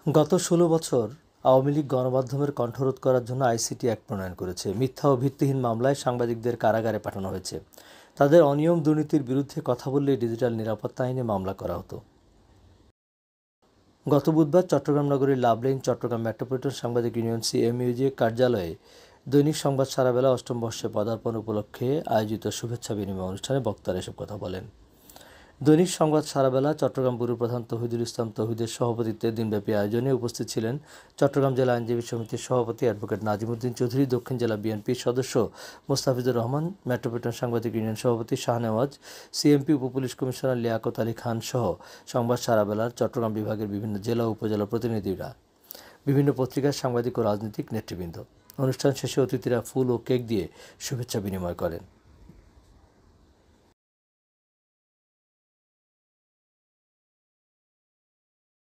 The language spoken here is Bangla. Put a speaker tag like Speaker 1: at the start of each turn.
Speaker 1: গত ১৬ বছর আওয়ামী লীগ গণমাধ্যমের কণ্ঠরোধ করার জন্য আইসিটি অ্যাক্ট প্রণয়ন করেছে। মিথ্যা ও ভিত্তিহীন মামলায় সাংবাদিকদের কারাগারে পাঠানো হয়েছে। তাদের অনিয়ম দুর্নীতির বিরুদ্ধে কথা বললেই ডিজিটাল নিরাপত্তা আইনে মামলা করা হতো। গত বুধবার চট্টগ্রাম নগরীর লাভলেইন চট্টগ্রাম মেট্রোপলিটন সাংবাদিক ইউনিয়ন সিএমইউজে কার্যালয়ে দৈনিক সংবাদ সারাবেলা অষ্টম বর্ষে পদার্পণ উপলক্ষে আয়োজিত শুভেচ্ছা বিনিময় অনুষ্ঠানে বক্তারা এসব কথা বলেন। দৈনিক সংবাদ সারাবেলা চট্টগ্রাম ব্যুরো প্রধান তৌহিদুল ইসলাম তৌহিদের সভাপতিত্বে দিনব্যাপী আয়োজনে উপস্থিত ছিলেন চট্টগ্রাম জেলা আইনজীবী সমিতির সভাপতি অ্যাডভোকেট নাজিমুদ্দিন চৌধুরী, দক্ষিণ জেলা বিএনপির সদস্য মোস্তাফিজুর রহমান, মেট্রোপলিটন সাংবাদিক ইউনিয়ন সভাপতি শাহনেওয়াজ, সিএমপি উপপুলিশ কমিশনার লিয়াকত আলী খান সহ সংবাদ সারাবেলার চট্টগ্রাম বিভাগের বিভিন্ন জেলা ও উপজেলা প্রতিনিধিরা, বিভিন্ন পত্রিকার সাংবাদিক ও রাজনৈতিক নেতৃবৃন্দ। অনুষ্ঠান শেষে অতিথিরা ফুল ও কেক দিয়ে শুভেচ্ছা বিনিময় করেন।